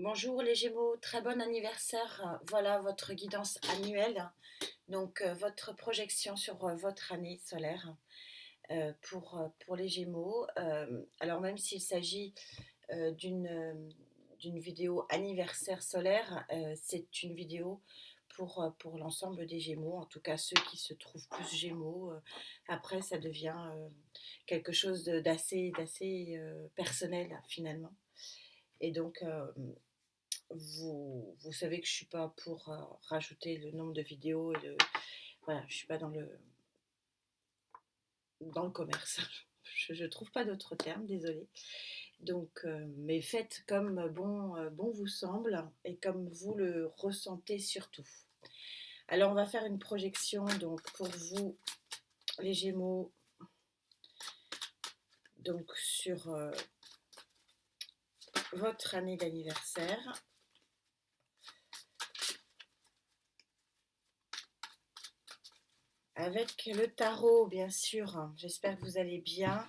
Bonjour les Gémeaux, très bon anniversaire. Voilà votre guidance annuelle, donc votre projection sur votre année solaire pour les Gémeaux. Alors même s'il s'agit d'une vidéo anniversaire solaire, c'est une vidéo pour l'ensemble des Gémeaux, en tout cas ceux qui se trouvent plus Gémeaux. Après, ça devient quelque chose d'assez personnel finalement. Et donc, vous savez que je suis pas pour rajouter le nombre de vidéos et voilà, je suis pas dans le commerce. Je trouve pas d'autre terme, désolée. Donc, mais faites comme bon vous semble et comme vous le ressentez surtout. Alors, on va faire une projection donc pour vous, les Gémeaux, donc sur votre année d'anniversaire. Avec le tarot, bien sûr. J'espère que vous allez bien.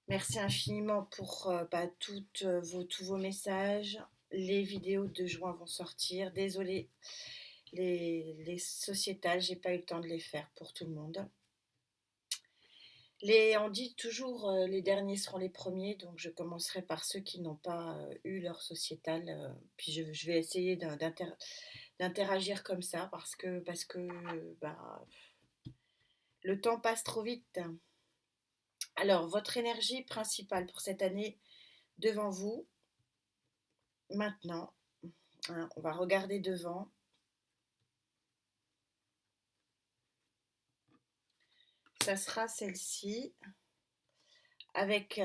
Merci infiniment pour tous vos messages. Les vidéos de juin vont sortir. Désolée, les sociétales, j'ai pas eu le temps de les faire pour tout le monde. On dit toujours les derniers seront les premiers, donc je commencerai par ceux qui n'ont pas eu leur sociétale. Puis je vais essayer d'interagir comme ça parce que bah, le temps passe trop vite. Alors, votre énergie principale pour cette année devant vous, maintenant, hein, on va regarder devant. Ça sera celle-ci, avec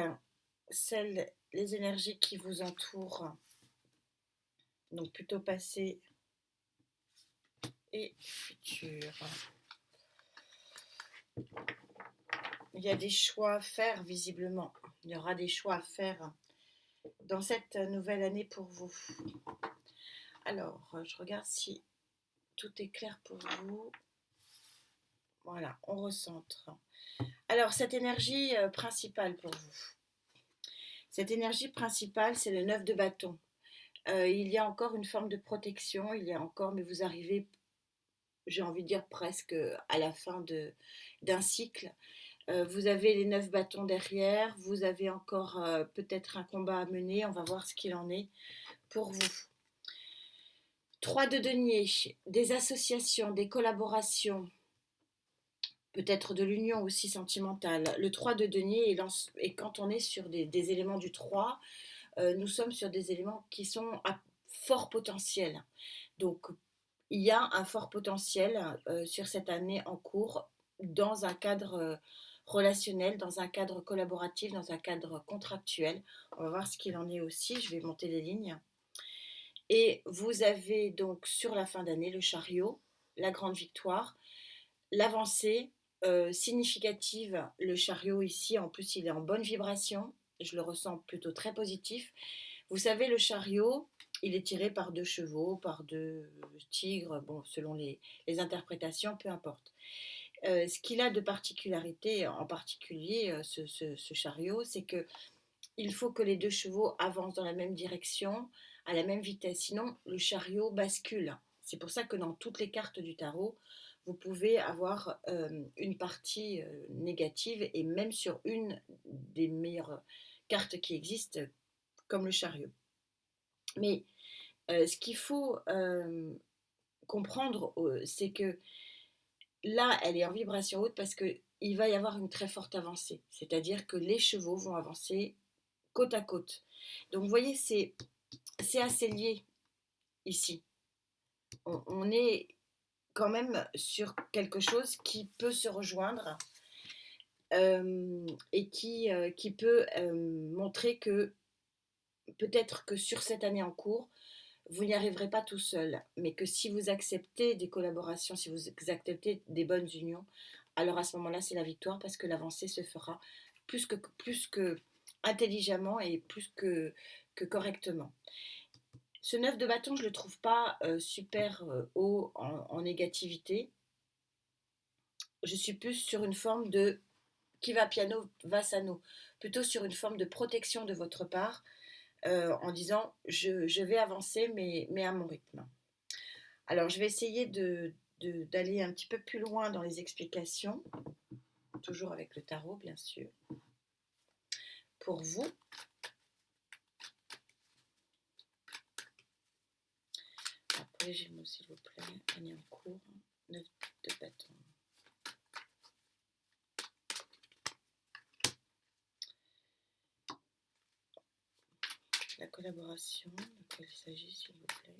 les énergies qui vous entourent, donc plutôt passé et futur. Il y a des choix à faire, visiblement. Il y aura des choix à faire dans cette nouvelle année pour vous. Alors, je regarde si tout est clair pour vous. Voilà, on recentre. Alors, cette énergie principale pour vous. Cette énergie principale, c'est le 9 de bâton. Il y a encore une forme de protection, il y a encore, mais vous arrivez, j'ai envie de dire presque à la fin d'un cycle. Vous avez les 9 bâtons derrière, vous avez encore peut-être un combat à mener, on va voir ce qu'il en est pour vous. 3 de denier, des associations, des collaborations, peut-être de l'union aussi sentimentale. Le 3 de denier, et quand on est sur des éléments du 3, nous sommes sur des éléments qui sont à fort potentiel. Donc, il y a un fort potentiel sur cette année en cours dans un cadre relationnel, dans un cadre collaboratif, dans un cadre contractuel. On va voir ce qu'il en est aussi. Je vais monter les lignes. Et vous avez donc sur la fin d'année le chariot, la grande victoire, l'avancée significative. Le chariot ici, en plus, il est en bonne vibration. Je le ressens plutôt très positif. Vous savez, le chariot, il est tiré par 2 chevaux, par 2 tigres, bon, selon les interprétations, peu importe. Ce qu'il a de particularité, en particulier, ce chariot, c'est que il faut que les 2 chevaux avancent dans la même direction, à la même vitesse, sinon le chariot bascule. C'est pour ça que dans toutes les cartes du tarot, vous pouvez avoir une partie négative, et même sur une des meilleures cartes qui existent, comme le chariot. Mais ce qu'il faut comprendre, c'est que là, elle est en vibration haute parce qu'il va y avoir une très forte avancée. C'est-à-dire que les chevaux vont avancer côte à côte. Donc vous voyez, c'est assez lié ici. On est quand même sur quelque chose qui peut se rejoindre et qui peut montrer que peut-être que sur cette année en cours, vous n'y arriverez pas tout seul, mais que si vous acceptez des collaborations, si vous acceptez des bonnes unions, alors à ce moment-là, c'est la victoire parce que l'avancée se fera plus que intelligemment et plus que correctement. Ce 9 de bâton, je ne le trouve pas super haut en négativité. Je suis plus sur une forme de qui va piano va sano, plutôt sur une forme de protection de votre part, en disant je vais avancer, mais à mon rythme. Alors, je vais essayer d'aller un petit peu plus loin dans les explications, toujours avec le tarot, bien sûr. Pour vous, alors pour les Gémeaux, s'il vous plaît, année en cours, 9 de bâton. La collaboration, de quoi il s'agit, s'il vous plaît.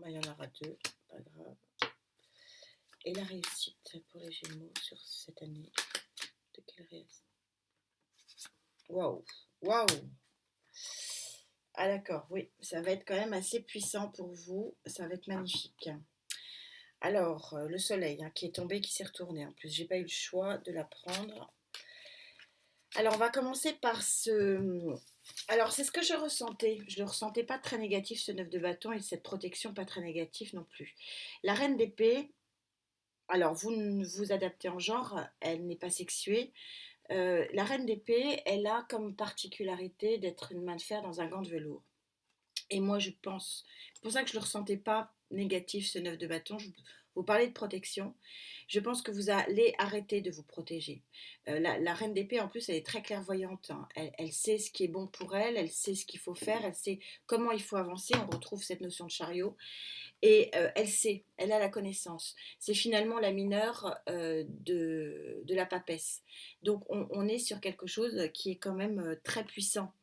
Il y en aura 2, pas grave. Et la réussite pour les Gémeaux sur cette année. De quelle réussite? Waouh, waouh. Ah d'accord, oui, ça va être quand même assez puissant pour vous. Ça va être magnifique. Alors, le soleil qui est tombé, qui s'est retourné. En plus, j'ai pas eu le choix de la prendre. Alors, on va commencer par ce... Alors, c'est ce que je ressentais. Je ne le ressentais pas très négatif, ce 9 de bâton, et cette protection pas très négative non plus. La reine d'épée, alors vous vous adaptez en genre, elle n'est pas sexuée. La reine d'épée, elle a comme particularité d'être une main de fer dans un gant de velours. Et moi, je pense, c'est pour ça que je ne le ressentais pas négatif, ce 9 de bâton. Vous parlez de protection. Je pense que vous allez arrêter de vous protéger. La reine d'épée, en plus, elle est très clairvoyante. Elle sait ce qui est bon pour elle, elle sait ce qu'il faut faire, elle sait comment il faut avancer. On retrouve cette notion de chariot. Et elle sait, elle a la connaissance. C'est finalement la mineure de la papesse. Donc on est sur quelque chose qui est quand même très puissant.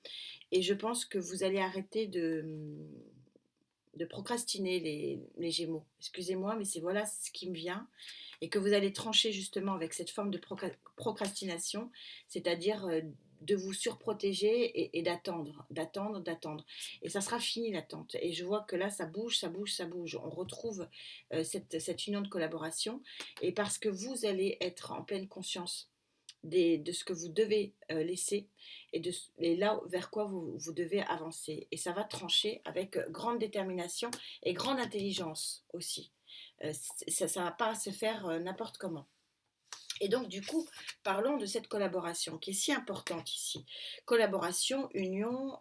Et je pense que vous allez arrêter de procrastiner les Gémeaux. Excusez-moi, mais c'est voilà ce qui me vient. Et que vous allez trancher justement avec cette forme de procrastination, c'est-à-dire de vous surprotéger et d'attendre, d'attendre, d'attendre. Et ça sera fini l'attente. Et je vois que là, ça bouge, ça bouge, ça bouge. On retrouve cette union de collaboration. Et parce que vous allez être en pleine conscience de ce que vous devez laisser et là vers quoi vous devez avancer. Et ça va trancher avec grande détermination et grande intelligence aussi. Ça ne va pas se faire n'importe comment. Et donc, du coup, parlons de cette collaboration qui est si importante ici. Collaboration, union,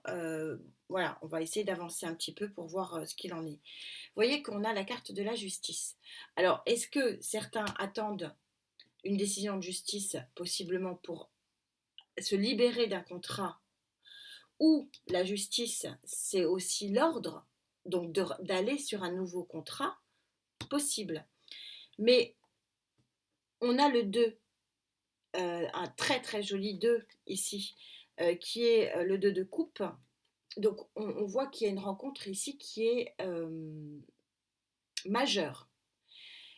voilà, on va essayer d'avancer un petit peu pour voir ce qu'il en est. Vous voyez qu'on a la carte de la justice. Alors, est-ce que certains attendent une décision de justice, possiblement pour se libérer d'un contrat, ou la justice, c'est aussi l'ordre, donc d'aller sur un nouveau contrat, possible. Mais on a le 2, un très très joli 2 ici, qui est le 2 de coupe. Donc on voit qu'il y a une rencontre ici qui est majeure.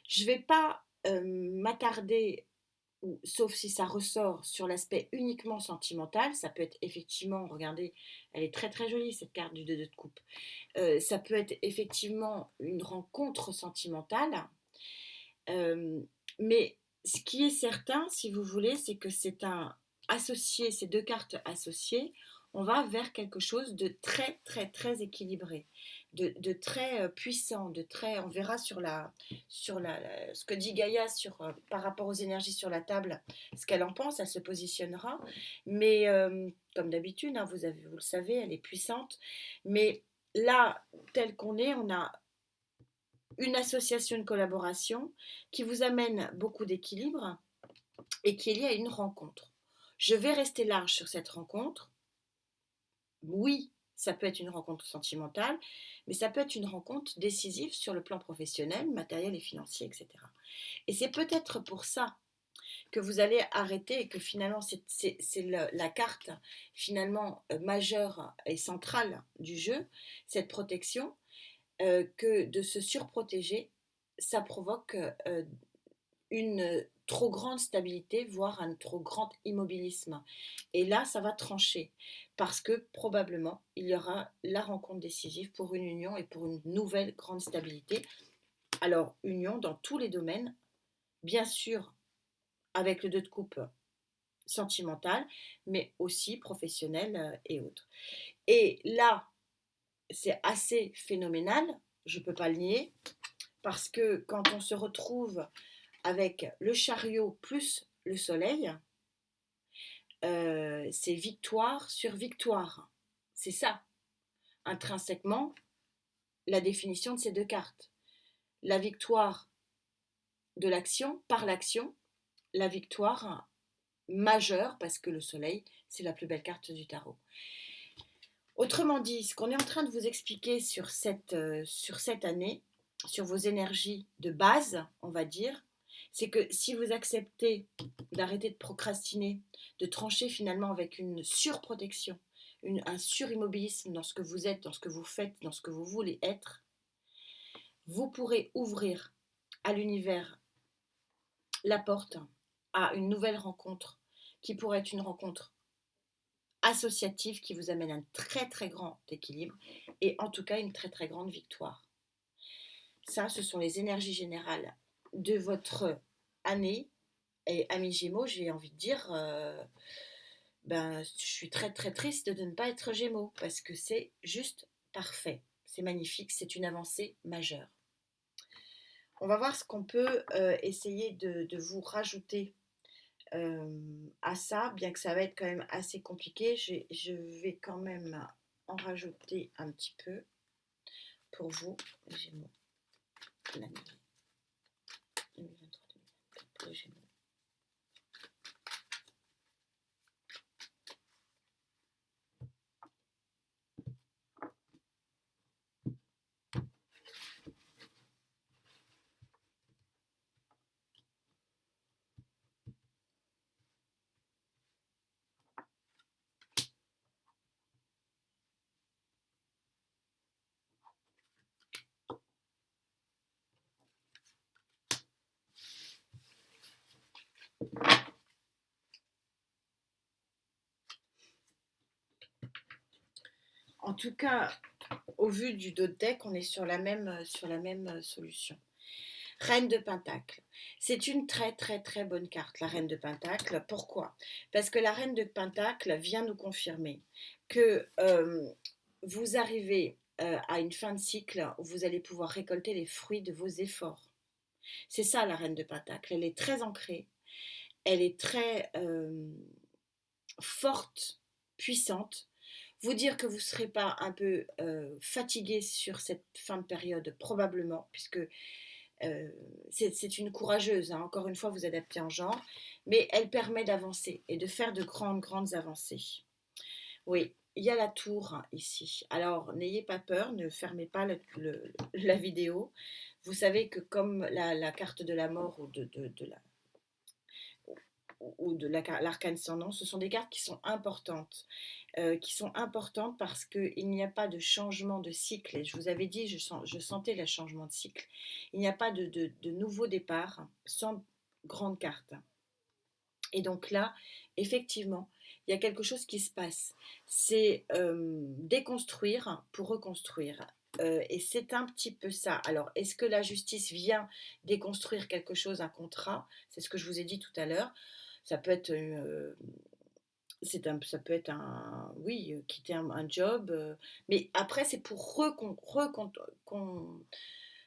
Je ne vais pas m'attarder, sauf si ça ressort sur l'aspect uniquement sentimental. Ça peut être effectivement, regardez, elle est très très jolie cette carte du 2 de coupe. Ça peut être effectivement une rencontre sentimentale. Mais ce qui est certain, si vous voulez, c'est que c'est un associé, ces deux cartes associées, on va vers quelque chose de très très très équilibré, de très puissant, de très, on verra ce que dit Gaïa par rapport aux énergies sur la table, ce qu'elle en pense, elle se positionnera, mais comme d'habitude, hein, vous le savez, elle est puissante, mais là, tel qu'on est, on a une association, une collaboration qui vous amène beaucoup d'équilibre et qui est liée à une rencontre. Je vais rester large sur cette rencontre. Oui, ça peut être une rencontre sentimentale, mais ça peut être une rencontre décisive sur le plan professionnel, matériel et financier, etc. Et c'est peut-être pour ça que vous allez arrêter et que finalement c'est la carte finalement majeure et centrale du jeu, cette protection, que de se surprotéger, ça provoque une trop grande stabilité, voire un trop grand immobilisme. Et là, ça va trancher, parce que probablement, il y aura la rencontre décisive pour une union et pour une nouvelle grande stabilité. Alors, union dans tous les domaines, bien sûr, avec le 2 de coupe sentimental, mais aussi professionnel et autres. Et là, c'est assez phénoménal, je ne peux pas le nier, parce que quand on se retrouve avec le chariot plus le soleil, c'est victoire sur victoire. C'est ça, intrinsèquement, la définition de ces deux cartes. La victoire de l'action, par l'action, la victoire majeure, parce que le soleil, c'est la plus belle carte du tarot. Autrement dit, ce qu'on est en train de vous expliquer sur cette année, sur vos énergies de base, on va dire, c'est que si vous acceptez d'arrêter de procrastiner, de trancher finalement avec une surprotection, un surimmobilisme dans ce que vous êtes, dans ce que vous faites, dans ce que vous voulez être, vous pourrez ouvrir à l'univers la porte à une nouvelle rencontre qui pourrait être une rencontre associative qui vous amène un très très grand équilibre et en tout cas une très très grande victoire. Ça, ce sont les énergies générales de votre année. Et amis Gémeaux, j'ai envie de dire, je suis très très triste de ne pas être Gémeaux parce que c'est juste parfait. C'est magnifique, c'est une avancée majeure. On va voir ce qu'on peut essayer de vous rajouter à ça, bien que ça va être quand même assez compliqué. Je vais quand même en rajouter un petit peu pour vous, Gémeaux. L'année 2023-2024 pour les Gémeaux. En tout cas, au vu du dos de deck, on est sur la même solution. Reine de Pentacle. C'est une très très très bonne carte, la Reine de Pentacle. Pourquoi? Parce que la Reine de Pentacle vient nous confirmer que vous arrivez à une fin de cycle où vous allez pouvoir récolter les fruits de vos efforts. C'est ça la Reine de Pentacle. Elle est très ancrée, elle est très forte, puissante. Vous dire que vous ne serez pas un peu fatigué sur cette fin de période, probablement, puisque c'est une courageuse, hein. Encore une fois, vous adaptez en genre, mais elle permet d'avancer et de faire de grandes avancées. Oui, il y a la tour ici. Alors, n'ayez pas peur, ne fermez pas la vidéo. Vous savez que comme la carte de la mort ou de l'arcane sans nom, ce sont des cartes qui sont importantes. Parce qu'il n'y a pas de changement de cycle. Et je vous avais dit, je sentais le changement de cycle. Il n'y a pas de nouveau départ sans grande carte. Et donc là, effectivement, il y a quelque chose qui se passe. C'est déconstruire pour reconstruire. Et c'est un petit peu ça. Alors, est-ce que la justice vient déconstruire quelque chose, un contrat? C'est ce que je vous ai dit tout à l'heure. Ça peut être ça peut être oui, quitter un job, mais après c'est pour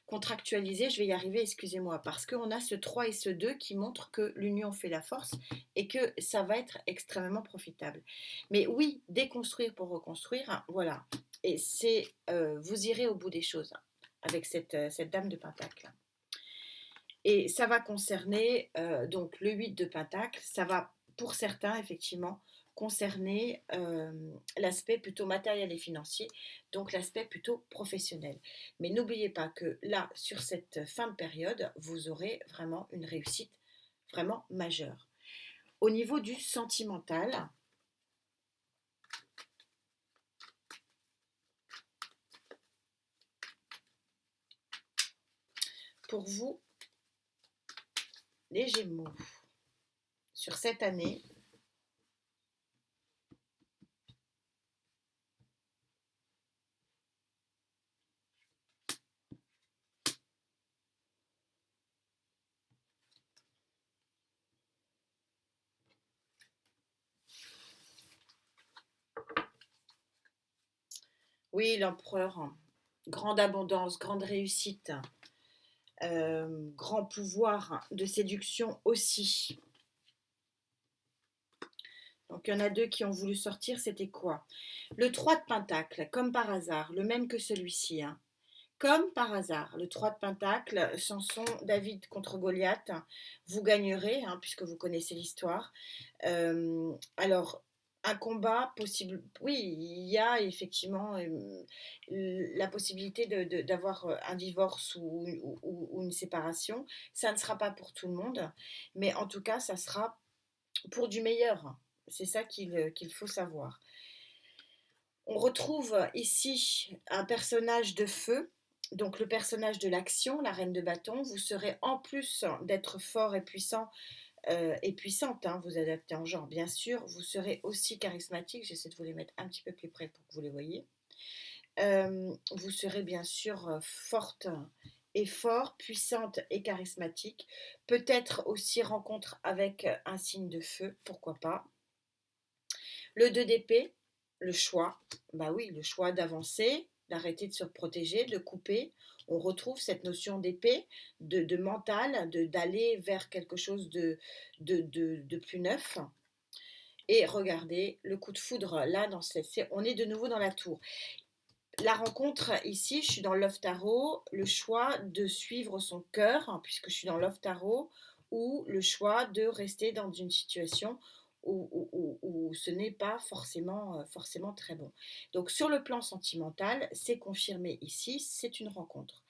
contractualiser, je vais y arriver, excusez-moi, parce qu'on a ce 3 et ce 2 qui montrent que l'union fait la force et que ça va être extrêmement profitable. Mais oui, déconstruire pour reconstruire, hein, voilà. Et c'est, vous irez au bout des choses hein, avec cette dame de Pentacle. Et ça va concerner donc le 8 de Pentacle, ça va pour certains effectivement concerner l'aspect plutôt matériel et financier, donc l'aspect plutôt professionnel. Mais n'oubliez pas que là, sur cette fin de période, vous aurez vraiment une réussite vraiment majeure. Au niveau du sentimental, pour vous, les Gémeaux, sur cette année, oui, l'empereur, hein, grande abondance, grande réussite, grand pouvoir de séduction aussi. Donc il y en a deux qui ont voulu sortir, c'était quoi? Le 3 de Pentacle, comme par hasard, le même que celui-ci, hein. Comme par hasard, le 3 de Pentacle, chanson David contre Goliath, vous gagnerez, hein, puisque vous connaissez l'histoire. Alors, un combat possible, oui, il y a effectivement la possibilité d'avoir un divorce ou une séparation. Ça ne sera pas pour tout le monde, mais en tout cas, ça sera pour du meilleur. C'est ça qu'il faut savoir. On retrouve ici un personnage de feu, donc le personnage de l'action, la reine de bâton. Vous serez, en plus d'être fort et puissant et puissante, hein, vous adaptez en genre bien sûr, vous serez aussi charismatique. J'essaie de vous les mettre un petit peu plus près pour que vous les voyez. Vous serez bien sûr forte et fort, puissante et charismatique. Peut-être aussi rencontre avec un signe de feu, pourquoi pas. Le 2 d'épée, le choix. Bah oui, le choix d'avancer, d'arrêter de se protéger, de couper. On retrouve cette notion d'épée, de mental, d'aller vers quelque chose de plus neuf. Et regardez, le coup de foudre, là, on est de nouveau dans la tour. La rencontre ici, je suis dans Love Tarot, le choix de suivre son cœur, hein, puisque je suis dans Love Tarot, ou le choix de rester dans une situation où ce n'est pas forcément très bon. Donc sur le plan sentimental, c'est confirmé ici, c'est une rencontre.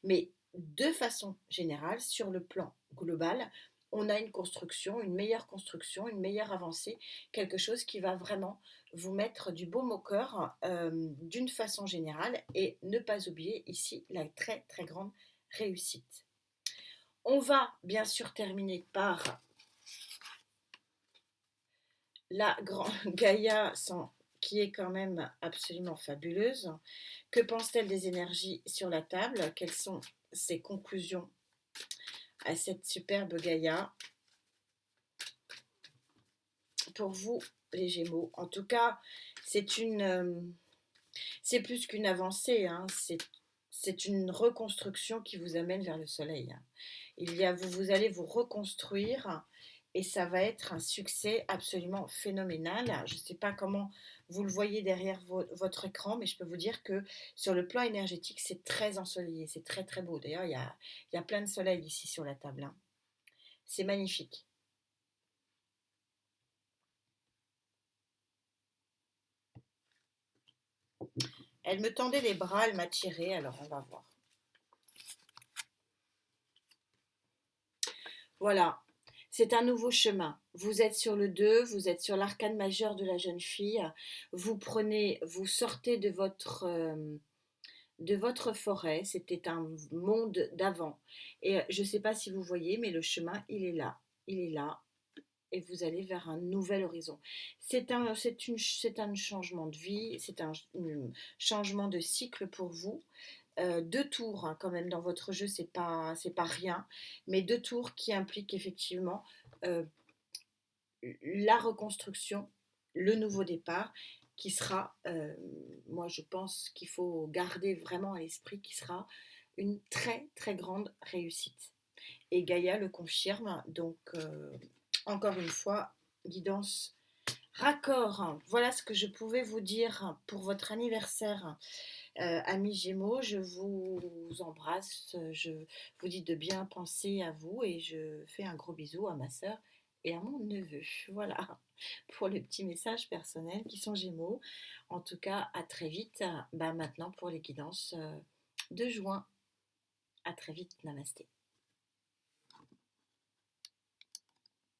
Mais de façon générale, sur le plan global, on a une construction, une meilleure avancée, quelque chose qui va vraiment vous mettre du baume au cœur d'une façon générale et ne pas oublier ici la très très grande réussite. On va bien sûr terminer par la grande Gaïa qui est quand même absolument fabuleuse. Que pense-t-elle des énergies sur la table? Quelles sont ses conclusions à cette superbe Gaïa pour vous, les Gémeaux? En tout cas, c'est plus qu'une avancée, hein, c'est une reconstruction qui vous amène vers le soleil. Vous allez vous reconstruire et ça va être un succès absolument phénoménal. Je ne sais pas comment vous le voyez derrière votre écran, mais je peux vous dire que sur le plan énergétique, c'est très ensoleillé, c'est très très beau. D'ailleurs, il y a plein de soleil ici sur la table, hein. C'est magnifique. Elle me tendait les bras, elle m'a tiré, alors on va voir. Voilà, c'est un nouveau chemin. Vous êtes sur le 2, vous êtes sur l'arcane majeur de la jeune fille. Vous sortez de votre forêt. C'était un monde d'avant. Et je ne sais pas si vous voyez, mais le chemin, il est là. Il est là. Et vous allez vers un nouvel horizon. C'est un changement de vie, c'est un changement de cycle pour vous. Deux tours, hein, quand même, dans votre jeu, c'est pas rien, mais deux tours qui impliquent effectivement euh, la reconstruction, le nouveau départ, qui sera, moi je pense qu'il faut garder vraiment à l'esprit, qui sera une très très grande réussite. Et Gaïa le confirme, donc encore une fois, guidance raccord, hein. Voilà ce que je pouvais vous dire pour votre anniversaire, amis Gémeaux. Je vous embrasse, je vous dis de bien penser à vous et je fais un gros bisou à ma sœur et à mon neveu. Voilà pour les petits messages personnels qui sont Gémeaux. En tout cas, à très vite. Bah, maintenant pour les guidances de juin. À très vite, namasté.